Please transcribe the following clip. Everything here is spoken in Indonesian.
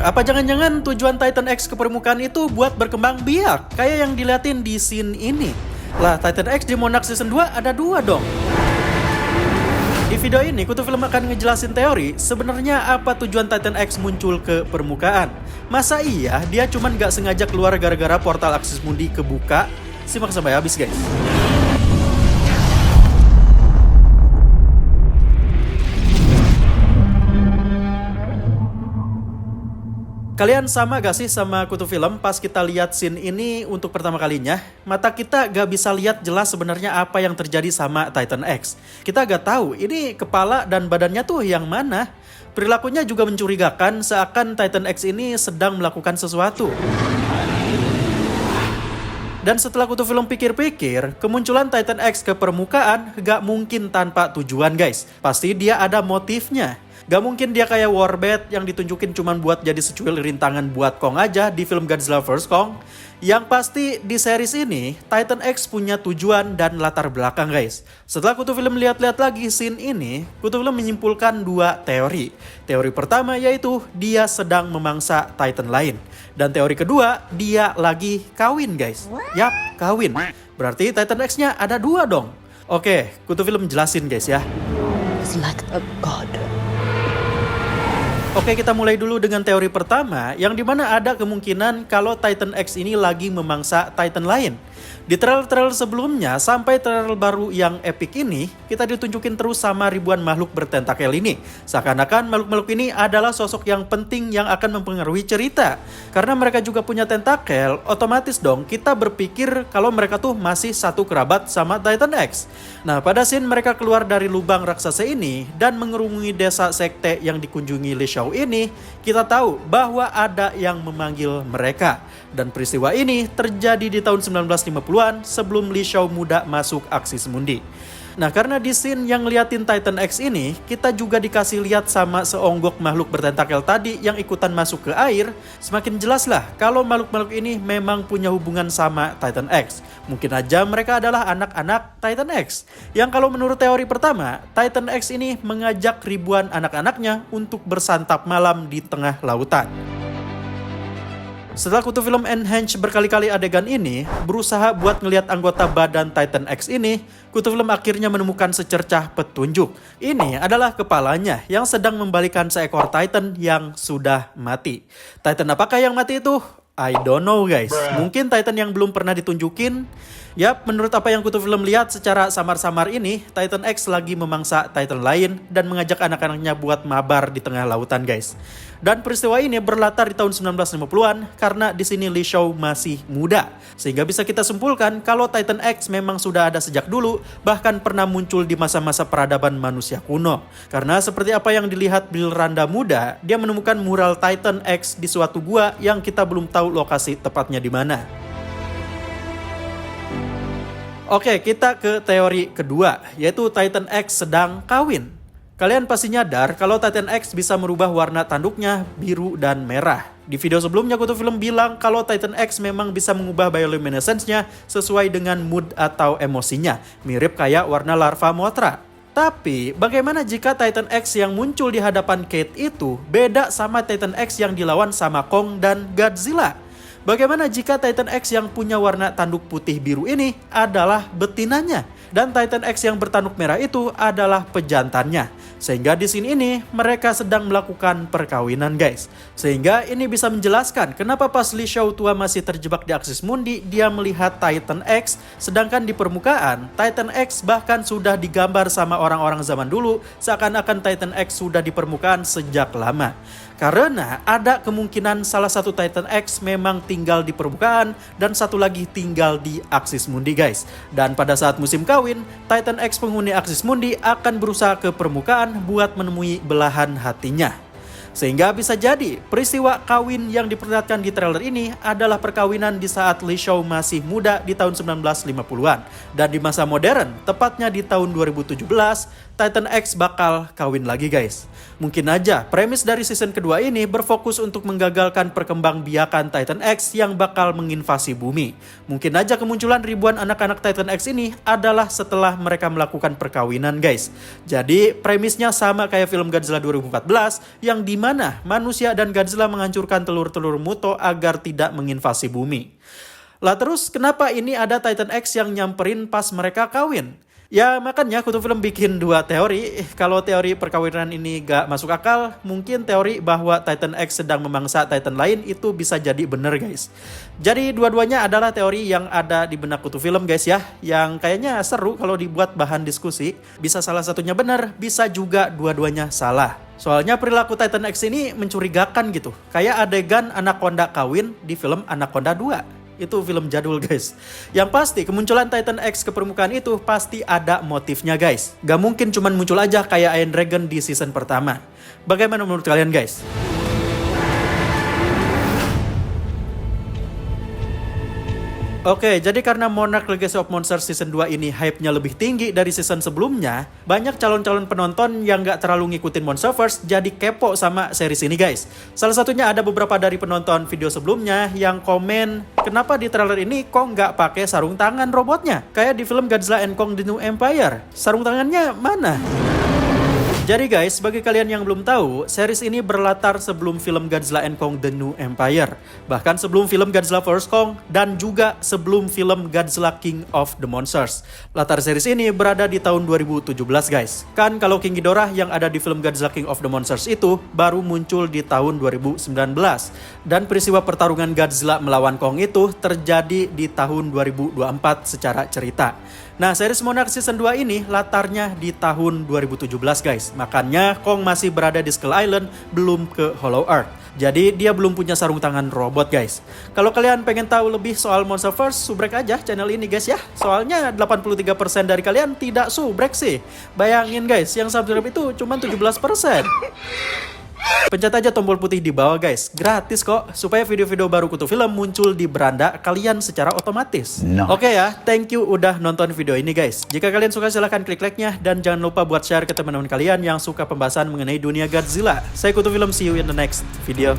Apa jangan-jangan tujuan Titan X ke permukaan itu buat berkembang biak, kayak yang diliatin di scene ini? Lah, Titan X di Monarch Season 2 ada 2 dong. Di video ini, Kutu Film akan ngejelasin teori sebenarnya apa tujuan Titan X muncul ke permukaan. Masa iya dia cuman gak sengaja keluar gara-gara portal Axis Mundi kebuka? Simak sampai habis guys. Kalian sama gak sih sama Kutu Film pas kita lihat scene ini untuk pertama kalinya? Mata kita gak bisa lihat jelas sebenarnya apa yang terjadi sama Titan X. Kita gak tahu ini kepala dan badannya tuh yang mana. Perilakunya juga mencurigakan seakan Titan X ini sedang melakukan sesuatu. Dan setelah Kutu Film pikir-pikir, kemunculan Titan X ke permukaan gak mungkin tanpa tujuan guys. Pasti dia ada motifnya. Gak mungkin dia kayak Warbird yang ditunjukin cuman buat jadi secuil rintangan buat Kong aja di film Godzilla vs Kong. Yang pasti di series ini, Titan X punya tujuan dan latar belakang guys. Setelah Kutu Film lihat-lihat lagi scene ini, Kutu Film menyimpulkan 2 teori. Teori pertama yaitu dia sedang memangsa Titan lain. Dan teori kedua, dia lagi kawin guys. Yap, kawin. Berarti Titan X-nya ada 2 dong. Oke, Kutu Film jelasin guys ya. It's like a god. Oke, kita mulai dulu dengan teori pertama, yang dimana ada kemungkinan kalau Titan X ini lagi memangsa Titan lain. Di trailer-trailer sebelumnya, sampai trailer baru yang epic ini, kita ditunjukin terus sama ribuan makhluk bertentakel ini. Seakan-akan makhluk-makhluk ini adalah sosok yang penting yang akan mempengaruhi cerita. Karena mereka juga punya tentakel, otomatis dong kita berpikir kalau mereka tuh masih satu kerabat sama Titan X. Nah, pada scene mereka keluar dari lubang raksasa ini dan mengerungi desa sekte yang dikunjungi Li Shao ini, kita tahu bahwa ada yang memanggil mereka. Dan peristiwa ini terjadi di tahun 1950-an sebelum Li Shao muda masuk Axis Mundi. Nah, karena di scene yang ngeliatin Titan X ini, kita juga dikasih lihat sama seonggok makhluk bertentakel tadi yang ikutan masuk ke air, semakin jelas lah kalau makhluk-makhluk ini memang punya hubungan sama Titan X. Mungkin aja mereka adalah anak-anak Titan X. Yang kalau menurut teori pertama, Titan X ini mengajak ribuan anak-anaknya untuk bersantap malam di tengah lautan. Setelah Kutu Film enhance berkali-kali adegan ini, berusaha buat ngelihat anggota badan Titan X ini, Kutu Film akhirnya menemukan secercah petunjuk. Ini adalah kepalanya yang sedang membalikan seekor Titan yang sudah mati. Titan apakah yang mati itu? I don't know guys. Mungkin Titan yang belum pernah ditunjukin. Yap, menurut apa yang Kutu Film lihat secara samar-samar ini, Titan X lagi memangsa Titan lain dan mengajak anak-anaknya buat mabar di tengah lautan guys. Dan peristiwa ini berlatar di tahun 1950-an karena di sini Li Shao masih muda. Sehingga bisa kita simpulkan kalau Titan X memang sudah ada sejak dulu, bahkan pernah muncul di masa-masa peradaban manusia kuno. Karena seperti apa yang dilihat Bill Randa muda, dia menemukan mural Titan X di suatu gua yang kita belum tahu lokasi tepatnya di mana. Oke, kita ke teori kedua, yaitu Titan X sedang kawin. Kalian pasti nyadar kalau Titan X bisa merubah warna tanduknya biru dan merah. Di video sebelumnya Kutu Film bilang kalau Titan X memang bisa mengubah bioluminescence-nya sesuai dengan mood atau emosinya, mirip kayak warna larva Mothra. Tapi, bagaimana jika Titan X yang muncul di hadapan Kate itu beda sama Titan X yang dilawan sama Kong dan Godzilla? Bagaimana jika Titan X yang punya warna tanduk putih biru ini adalah betinanya dan Titan X yang bertanduk merah itu adalah pejantannya? Sehingga di sini ini mereka sedang melakukan perkawinan guys. Sehingga ini bisa menjelaskan kenapa pas Li Shao tua masih terjebak di Axis Mundi dia melihat Titan X, sedangkan di permukaan Titan X bahkan sudah digambar sama orang-orang zaman dulu seakan-akan Titan X sudah di permukaan sejak lama. Karena ada kemungkinan salah satu Titan X memang tinggal di permukaan dan satu lagi tinggal di Axis Mundi guys. Dan pada saat musim kawin, Titan X penghuni Axis Mundi akan berusaha ke permukaan buat menemui belahan hatinya. Sehingga bisa jadi peristiwa kawin yang diperlihatkan di trailer ini adalah perkawinan di saat Li Shao masih muda di tahun 1950-an. Dan di masa modern, tepatnya di tahun 2017, Titan X bakal kawin lagi guys. Mungkin aja premis dari season kedua ini berfokus untuk menggagalkan perkembangbiakan Titan X yang bakal menginvasi bumi. Mungkin aja kemunculan ribuan anak-anak Titan X ini adalah setelah mereka melakukan perkawinan guys. Jadi premisnya sama kayak film Godzilla 2014 yang dimana manusia dan Godzilla menghancurkan telur-telur Muto agar tidak menginvasi bumi. Lah terus kenapa ini ada Titan X yang nyamperin pas mereka kawin? Ya makanya Kutu Film bikin dua teori. Kalau teori perkawinan ini gak masuk akal, mungkin teori bahwa Titan X sedang memangsa Titan lain itu bisa jadi bener guys. Jadi dua-duanya adalah teori yang ada di benak Kutu Film guys ya, yang kayaknya seru kalau dibuat bahan diskusi. Bisa salah satunya benar, bisa juga dua-duanya salah. Soalnya perilaku Titan X ini mencurigakan gitu. Kayak adegan Anaconda kawin di film Anaconda 2. Itu film jadul guys. Yang pasti kemunculan Titan X ke permukaan itu pasti ada motifnya guys. Gak mungkin cuman muncul aja kayak Iron Dragon di season pertama. Bagaimana menurut kalian guys? Oke, jadi karena Monarch Legacy of Monsters Season 2 ini hype-nya lebih tinggi dari season sebelumnya, banyak calon-calon penonton yang gak terlalu ngikutin Monsterverse jadi kepo sama series ini guys. Salah satunya ada beberapa dari penonton video sebelumnya yang komen, kenapa di trailer ini Kong gak pakai sarung tangan robotnya? Kayak di film Godzilla and Kong The New Empire. Sarung tangannya mana? Jadi guys, bagi kalian yang belum tahu, series ini berlatar sebelum film Godzilla and Kong The New Empire. Bahkan sebelum film Godzilla vs Kong dan juga sebelum film Godzilla King of the Monsters. Latar series ini berada di tahun 2017 guys. Kan kalau King Ghidorah yang ada di film Godzilla King of the Monsters itu baru muncul di tahun 2019. Dan peristiwa pertarungan Godzilla melawan Kong itu terjadi di tahun 2024 secara cerita. Nah, series Monarch Season 2 ini latarnya di tahun 2017 guys. Makanya Kong masih berada di Skull Island, belum ke Hollow Earth. Jadi dia belum punya sarung tangan robot guys. Kalau kalian pengen tahu lebih soal Monsterverse, subrek aja channel ini guys ya. Soalnya 83% dari kalian tidak subrek sih. Bayangin guys, yang subscribe itu cuma 17%. Pencet aja tombol putih di bawah guys, gratis kok, supaya video-video baru Kutu Film muncul di beranda kalian secara otomatis. Oke ya, thank you udah nonton video ini guys. Jika kalian suka silahkan klik like-nya dan jangan lupa buat share ke teman-teman kalian yang suka pembahasan mengenai dunia Godzilla. Saya Kutu Film, see you in the next video.